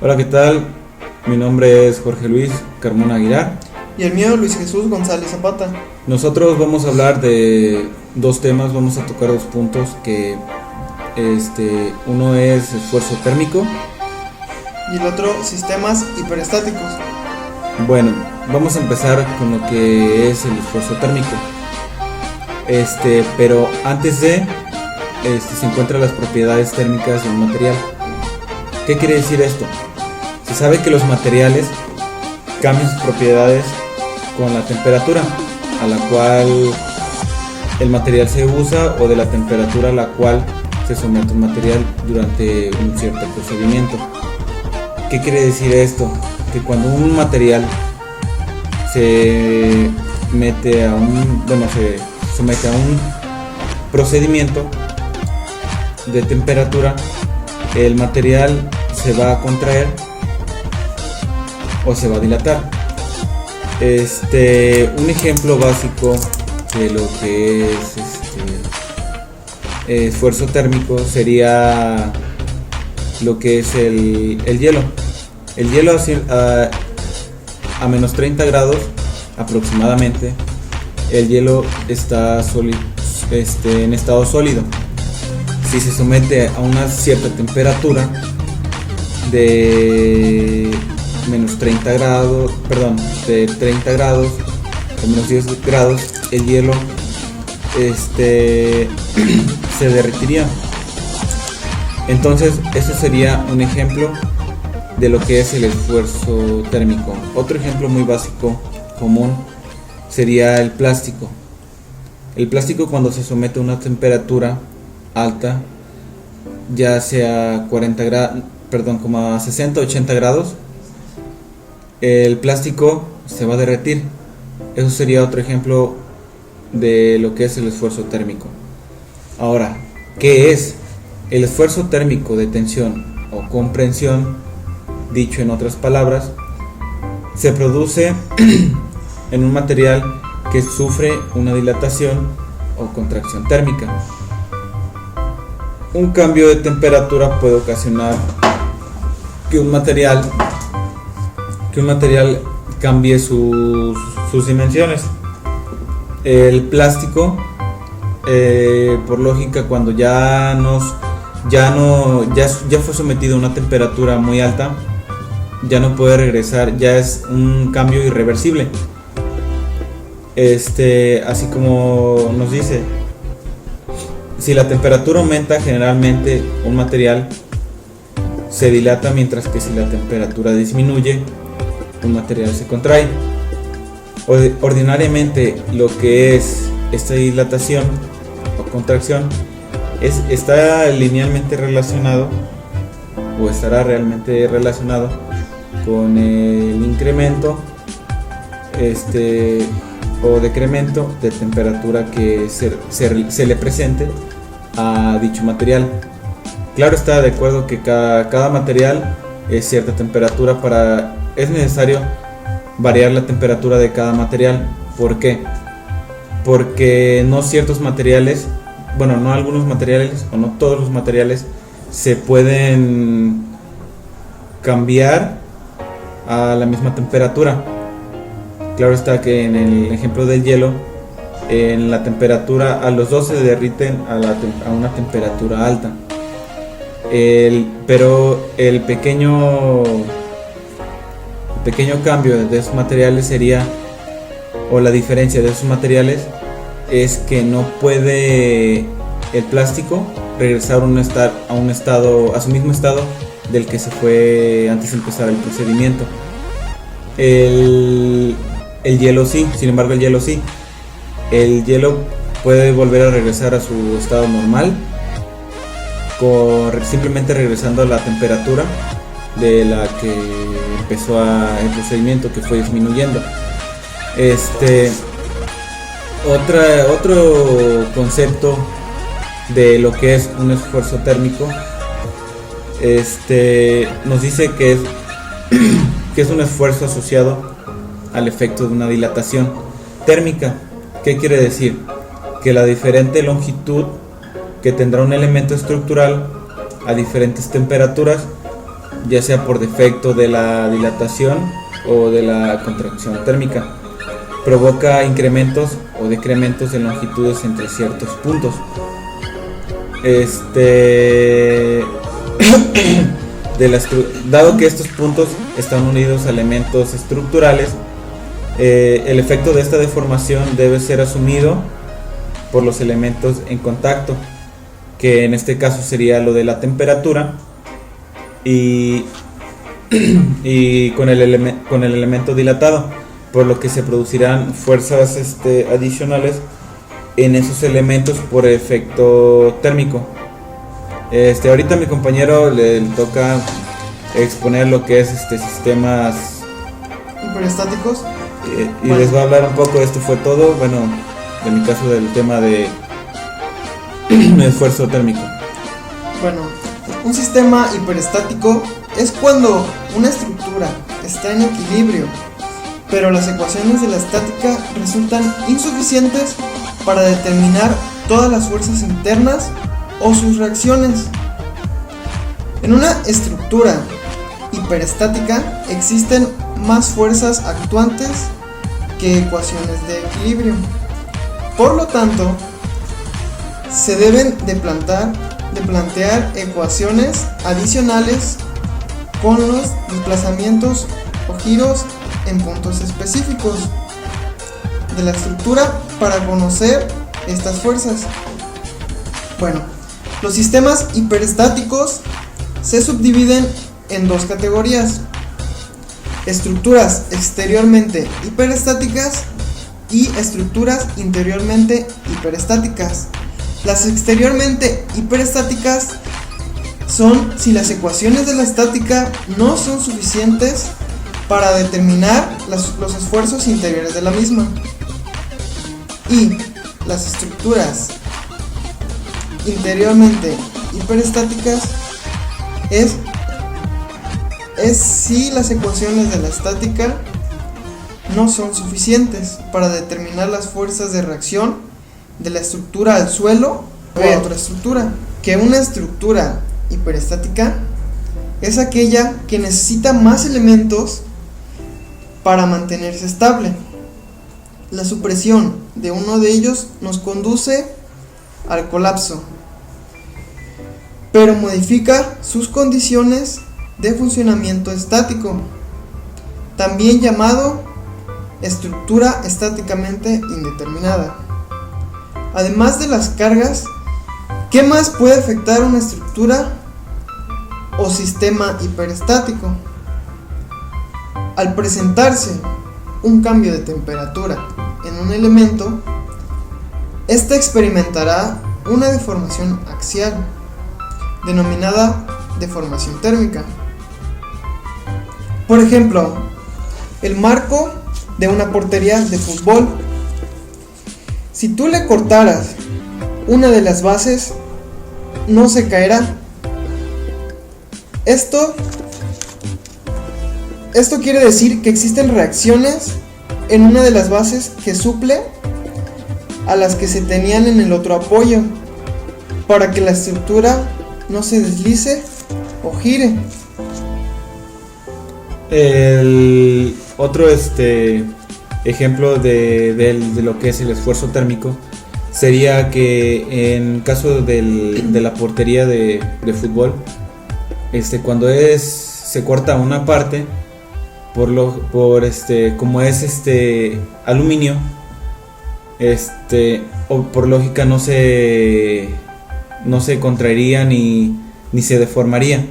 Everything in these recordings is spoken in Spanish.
Hola, ¿qué tal? Mi nombre es Jorge Luis Carmona Aguilar. Y el mío, Luis Jesús González Zapata. Nosotros vamos a hablar de dos temas, vamos a tocar dos puntos que uno es esfuerzo térmico. Y el otro, sistemas hiperestáticos. Bueno, vamos a empezar con lo que es el esfuerzo térmico. Pero antes de se encuentran las propiedades térmicas de un material. ¿Qué quiere decir esto? Se sabe que los materiales cambian sus propiedades con la temperatura a la cual el material se usa o de la temperatura a la cual se somete un material durante un cierto procedimiento. ¿Qué quiere decir esto? Que cuando un material se somete a un procedimiento de temperatura, el material se va a contraer o se va a dilatar. Un ejemplo básico de lo que es esfuerzo térmico sería lo que es el hielo. El hielo a menos 30 grados aproximadamente, el hielo está en estado sólido. Si se somete a una cierta temperatura de menos 30 grados, de 30 grados o menos 10 grados, el hielo se derretiría. Entonces, eso sería un ejemplo de lo que es el esfuerzo térmico. Otro ejemplo muy básico, común, sería el plástico. El plástico, cuando se somete a una temperatura alta, ya sea 40 grados, como a 60 80 grados, el plástico se va a derretir. Eso sería otro ejemplo de lo que es el esfuerzo térmico. Ahora, ¿qué es el esfuerzo térmico de tensión o comprensión? Dicho en otras palabras, se produce en un material que sufre una dilatación o contracción térmica. Un cambio de temperatura puede ocasionar que un material cambie sus dimensiones. El plástico, por lógica, cuando ya fue sometido a una temperatura muy alta, ya no puede regresar, ya es un cambio irreversible. Así como nos dice, si la temperatura aumenta, generalmente un material se dilata, mientras que si la temperatura disminuye, un material se contrae. Ordinariamente, lo que es esta dilatación o contracción está linealmente relacionado, o estará realmente relacionado con el incremento o decremento de temperatura que se le presente a dicho material. Claro está, de acuerdo que cada material es cierta temperatura. Es necesario variar la temperatura de cada material. ¿Por qué? Porque no ciertos materiales, no algunos materiales o no todos los materiales se pueden cambiar a la misma temperatura. Claro está que en el ejemplo del hielo, en la temperatura, a los dos se derriten a una temperatura alta. Pero el pequeño cambio de esos materiales sería, o la diferencia de esos materiales, es que no puede el plástico regresar a su mismo estado del que se fue antes de empezar el procedimiento. El hielo sí, sin embargo el hielo sí. El hielo puede volver a regresar a su estado normal, simplemente regresando a la temperatura de la que empezó el procedimiento, que fue disminuyendo. Otro concepto de lo que es un esfuerzo térmico, nos dice que es un esfuerzo asociado al efecto de una dilatación térmica. ¿Qué quiere decir? Que la diferente longitud que tendrá un elemento estructural a diferentes temperaturas ya sea por defecto de la dilatación o de la contracción térmica. Provoca incrementos o decrementos de longitudes entre ciertos puntos. Dado que estos puntos están unidos a elementos estructurales, el efecto de esta deformación debe ser asumido por los elementos en contacto, que en este caso sería lo de la temperatura y con el elemento dilatado, por lo que se producirán fuerzas adicionales en esos elementos por efecto térmico. Ahorita a mi compañero le toca exponer lo que es sistemas hiperestáticos. Y les va a hablar un poco. Esto fue todo, bueno, en mi caso del tema de esfuerzo térmico. Bueno, un sistema hiperestático es cuando una estructura está en equilibrio, pero las ecuaciones de la estática resultan insuficientes para determinar todas las fuerzas internas o sus reacciones. En una estructura hiperestática existen más fuerzas actuantes que ecuaciones de equilibrio. Por lo tanto, se deben de plantear ecuaciones adicionales con los desplazamientos o giros en puntos específicos de la estructura para conocer estas fuerzas. Bueno, los sistemas hiperestáticos se subdividen en dos categorías: estructuras exteriormente hiperestáticas y estructuras interiormente hiperestáticas. Las exteriormente hiperestáticas son si las ecuaciones de la estática no son suficientes para determinar los esfuerzos interiores de la misma. Y las estructuras interiormente hiperestáticas es si las ecuaciones de la estática no son suficientes para determinar las fuerzas de reacción de la estructura al suelo o a otra estructura. Que una estructura hiperestática es aquella que necesita más elementos para mantenerse estable. La supresión de uno de ellos nos conduce al colapso, pero modifica sus condiciones de funcionamiento estático, también llamado estructura estáticamente indeterminada. Además de las cargas, ¿qué más puede afectar una estructura o sistema hiperestático? Al presentarse un cambio de temperatura en un elemento, éste experimentará una deformación axial, denominada deformación térmica. Por ejemplo, el marco de una portería de fútbol. Si tú le cortaras una de las bases, no se caerá. Esto quiere decir que existen reacciones en una de las bases que suple a las que se tenían en el otro apoyo, para que la estructura no se deslice o gire. El otro ejemplo de lo que es el esfuerzo térmico sería que en caso de la portería de fútbol, cuando se corta una parte, como es aluminio, o por lógica no se contraería ni se deformaría.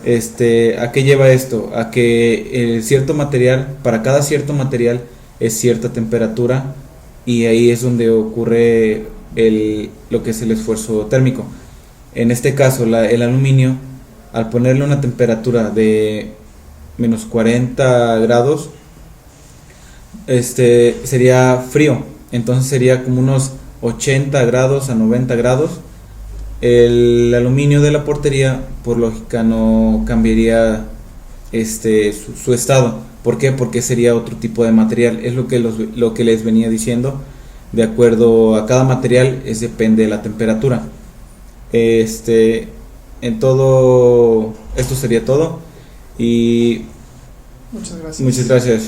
¿A qué lleva esto? A que cierto material, para cada cierto material es cierta temperatura, y ahí es donde ocurre lo que es el esfuerzo térmico. En este caso, el aluminio, al ponerle una temperatura de menos 40 grados, sería frío. Entonces sería como unos 80 grados a 90 grados. El aluminio de la portería, por lógica, no cambiaría su estado. ¿Por qué? Porque sería otro tipo de material. Es lo que les venía diciendo. De acuerdo a cada material, depende de la temperatura. en todo esto sería todo y Muchas gracias. muchas gracias.